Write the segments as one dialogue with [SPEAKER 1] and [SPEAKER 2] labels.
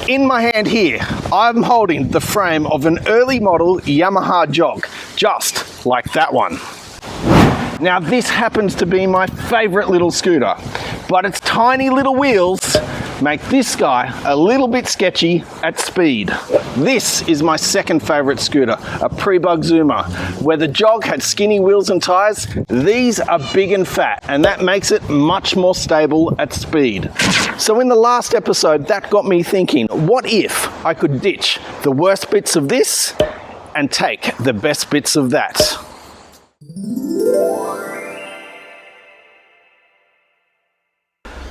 [SPEAKER 1] In my hand here, I'm holding the frame of an early model Yamaha Jog, just like that one. Now this happens to be my favorite little scooter, but its tiny little wheels make this guy a little bit sketchy at speed. This is my second favorite scooter, a Prebug Zuma. Where the Jog had skinny wheels and tires, these are big and fat, and that makes it much more stable at speed. So in the last episode, that got me thinking, what if I could ditch the worst bits of this and take the best bits of that?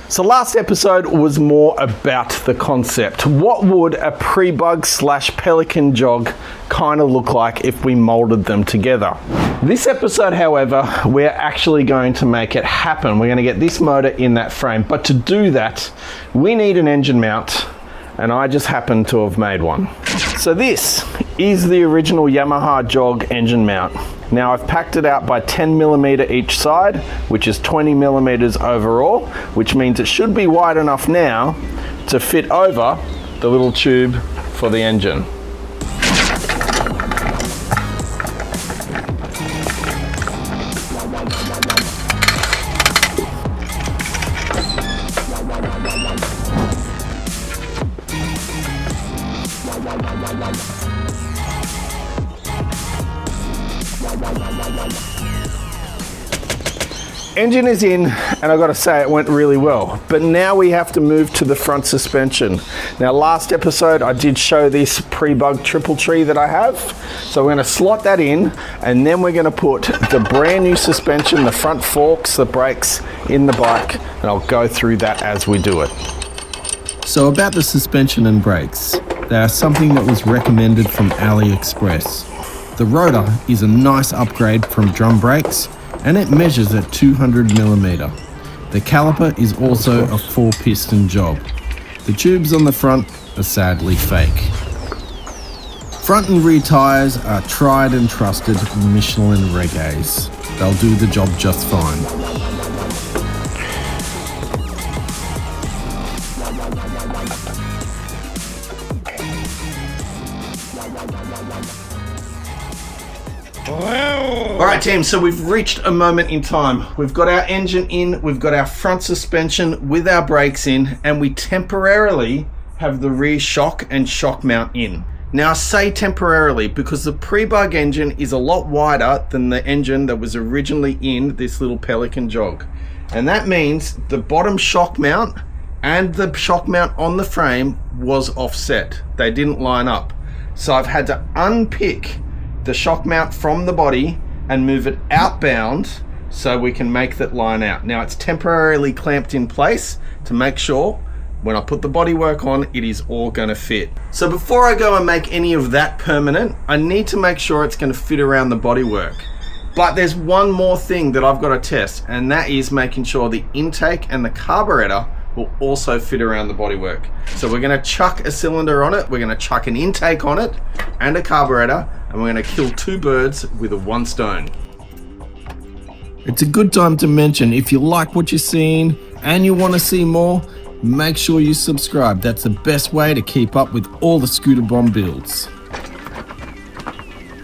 [SPEAKER 1] So last episode was more about the concept. What would a Prebug / Pelican Jog kind of look like if we molded them together? This episode, however, we're actually going to make it happen. We're going to get this motor in that frame, but to do that, we need an engine mount, and I just happen to have made one. So this is the original Yamaha Jog engine mount. Now I've packed it out by 10mm each side, which is 20mm overall, which means it should be wide enough now to fit over the little tube for the engine. Engine is in, and I've got to say it went really well, but now we have to move to the front suspension. Now last episode I did show this Prebug triple tree that I have, so we're going to slot that in, and then we're going to put the brand new suspension, the front forks, the brakes in the bike, and I'll go through that as we do it.
[SPEAKER 2] So about the suspension and brakes, they are something that was recommended from AliExpress. The rotor is a nice upgrade from drum brakes, and it measures at 200mm. The caliper is also a 4-piston job. The tubes on the front are sadly fake. Front and rear tyres are tried and trusted Michelin Reggaes. They'll do the job just fine.
[SPEAKER 1] Alright team, so we've reached a moment in time. We've got our engine in, we've got our front suspension with our brakes in, and we temporarily have the rear shock and shock mount in. Now I say temporarily because the Prebug engine is a lot wider than the engine that was originally in this little Pelican Jog. And that means the bottom shock mount and the shock mount on the frame was offset. They didn't line up. So I've had to unpick the shock mount from the body and move it outbound so we can make that line out. Now it's temporarily clamped in place to make sure when I put the bodywork on, it is all gonna fit. So before I go and make any of that permanent, I need to make sure it's gonna fit around the bodywork. But there's one more thing that I've got to test, and that is making sure the intake and the carburetor will also fit around the bodywork. So we're gonna chuck a cylinder on it, we're gonna chuck an intake on it and a carburetor, and we're gonna kill two birds with one stone.
[SPEAKER 2] It's a good time to mention, if you like what you're seeing and you want to see more, make sure you subscribe. That's the best way to keep up with all the Scooter Bomb builds.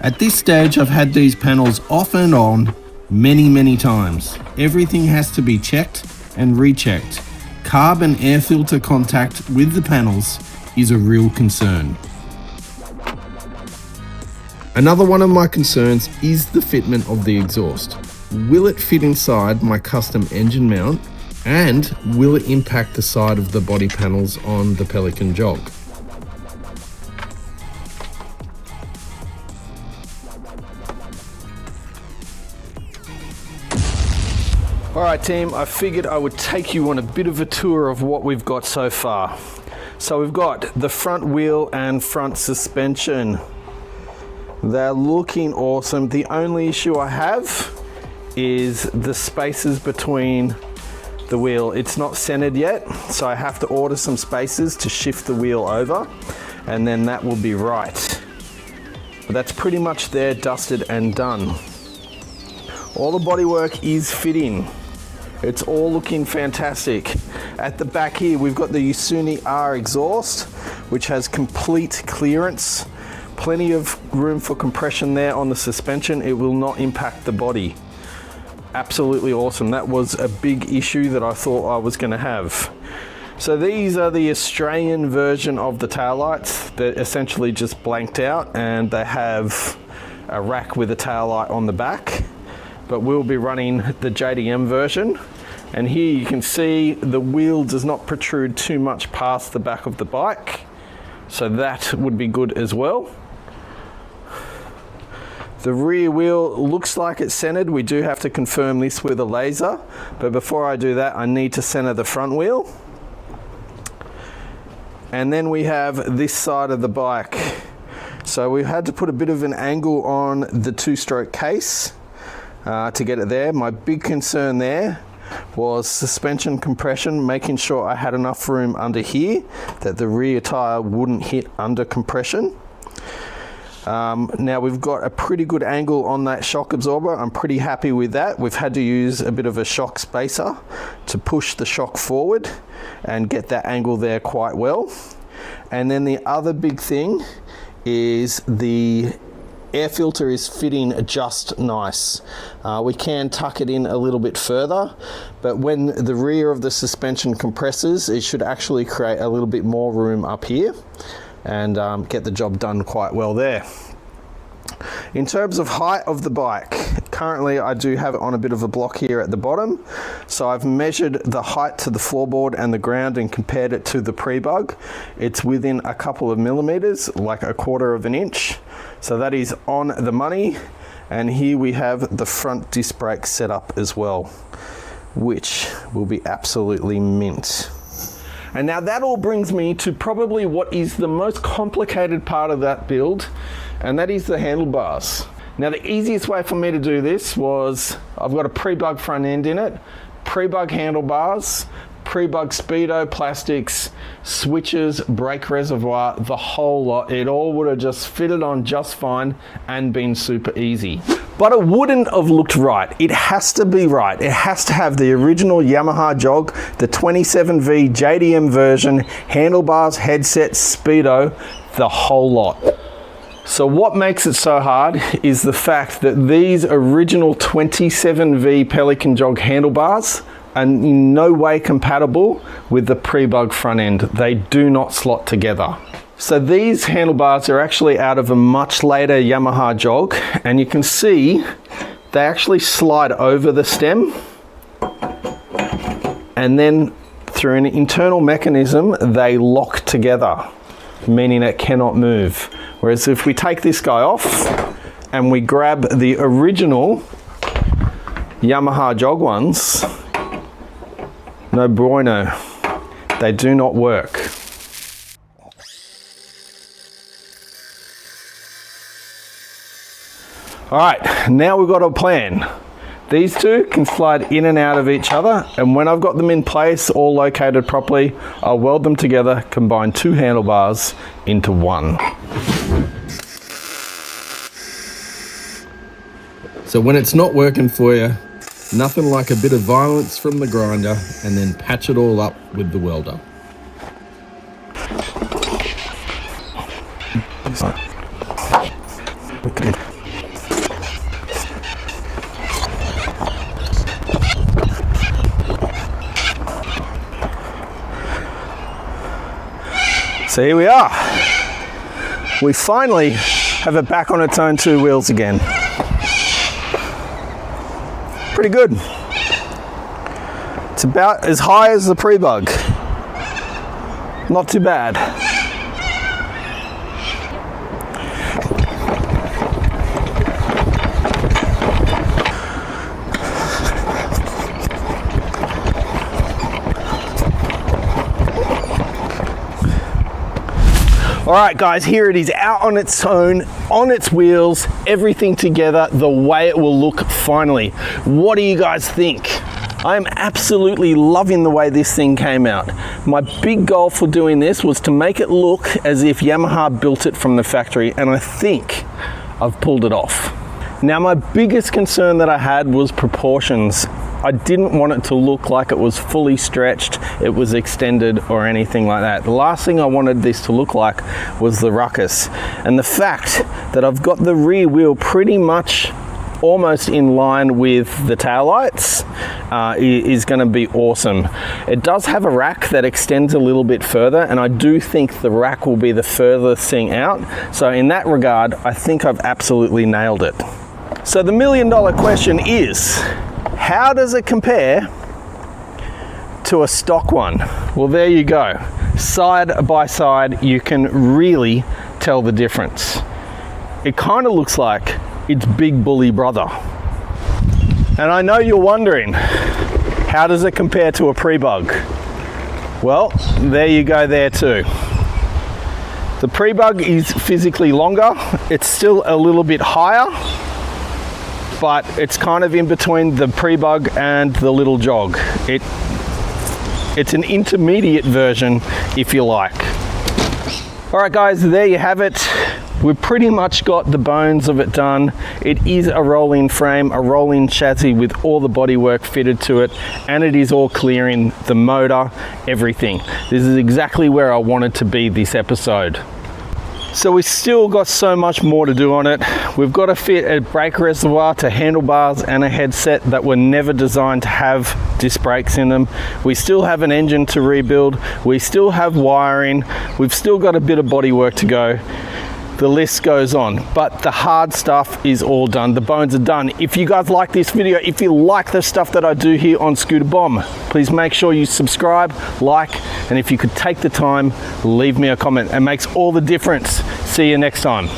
[SPEAKER 2] At this stage, I've had these panels off and on many times. Everything has to be checked and rechecked. Carb and air filter contact with the panels is a real concern. Another one of my concerns is the fitment of the exhaust. Will it fit inside my custom engine mount, and will it impact the side of the body panels on the Pelican Jog?
[SPEAKER 1] Alright team, I figured I would take you on a bit of a tour of what we've got so far. So we've got the front wheel and front suspension. They're looking awesome. The only issue I have is the spaces between the wheel. It's not centered yet, so I have to order some spaces to shift the wheel over, and then that will be right. But that's pretty much there, dusted and done. All the bodywork is fitting. It's all looking fantastic. At the back here, we've got the Yasuni R exhaust. which has complete clearance. Plenty of room for compression there on the suspension. It will not impact the body. Absolutely awesome. That was a big issue that I thought I was going to have. So these are the Australian version of the taillights. They're essentially just blanked out, and they have a rack with a taillight on the back. But we'll be running the JDM version. And here you can see the wheel does not protrude too much past the back of the bike. So that would be good as well. The rear wheel looks like it's centered. We do have to confirm this with a laser, but before I do that, I need to center the front wheel. And then we have this side of the bike. So we had to put a bit of an angle on the two-stroke case to get it there. My big concern there was suspension compression, making sure I had enough room under here that the rear tire wouldn't hit under compression. Now we've got a pretty good angle on that shock absorber. I'm pretty happy with that. We've had to use a bit of a shock spacer to push the shock forward and get that angle there quite well. And then the other big thing is the air filter is fitting just nice. We can tuck it in a little bit further, but when the rear of the suspension compresses, it should actually create a little bit more room up here and get the job done quite well there. In terms of height of the bike, currently I do have it on a bit of a block here at the bottom. So I've measured the height to the floorboard and the ground and compared it to the Prebug. It's within a couple of millimeters, like 1/4 of an inch. So that is on the money. And here we have the front disc brake set up as well, which will be absolutely mint. And now that all brings me to probably what is the most complicated part of that build, and that is the handlebars. Now the easiest way for me to do this was, I've got a Prebug front end in it, Prebug handlebars, Prebug speedo plastics, switches, brake reservoir, the whole lot. It all would have just fitted on just fine and been super easy. But it wouldn't have looked right. It has to be right. It has to have the original Yamaha Jog, the 27V JDM version, handlebars, headset, speedo, the whole lot. So what makes it so hard is the fact that these original 27V Pelican Jog handlebars are in no way compatible with the Prebug front end. They do not slot together. So these handlebars are actually out of a much later Yamaha Jog, and you can see they actually slide over the stem, and then through an internal mechanism they lock together, meaning it cannot move. Whereas if we take this guy off and we grab the original Yamaha Jog ones, no bueno, they do not work. All right, now we've got a plan. These two can slide in and out of each other, and when I've got them in place, all located properly, I'll weld them together, combine two handlebars into one.
[SPEAKER 2] So when it's not working for you, nothing like a bit of violence from the grinder and then patch it all up with the welder.
[SPEAKER 1] So here we are. We finally have it back on its own two wheels again. Pretty good. It's about as high as the Prebug. Not too bad. All right guys, here it is out on its own, on its wheels, everything together the way it will look finally. What do you guys think? I am absolutely loving the way this thing came out. My big goal for doing this was to make it look as if Yamaha built it from the factory, and I think I've pulled it off. Now my biggest concern that I had was proportions. I didn't want it to look like it was fully stretched, it was extended or anything like that. The last thing I wanted this to look like was the ruckus. And the fact that I've got the rear wheel pretty much almost in line with the taillights is going to be awesome. It does have a rack that extends a little bit further, and I do think the rack will be the furthest thing out. So in that regard, I think I've absolutely nailed it. So the $1 million question is, how does it compare to a stock one? Well, there you go. Side by side, you can really tell the difference. It kind of looks like its big bully brother. And I know you're wondering, how does it compare to a Prebug? Well, there you go there too. The Prebug is physically longer. It's still a little bit higher, but it's kind of in between the Prebug and the little Jog. It's an intermediate version, if you like. All right, guys, there you have it. We've pretty much got the bones of it done. It is a rolling frame, a rolling chassis with all the bodywork fitted to it, and it is all clearing the motor, everything. This is exactly where I wanted to be this episode. So we've still got so much more to do on it. We've got to fit a brake reservoir to handlebars and a headset that were never designed to have disc brakes in them. We still have an engine to rebuild. We still have wiring. We've still got a bit of bodywork to go. The list goes on, but the hard stuff is all done. The bones are done. If you guys like this video, if you like the stuff that I do here on Scooter Bomb, please make sure you subscribe, like, and if you could take the time, leave me a comment. It makes all the difference. See you next time.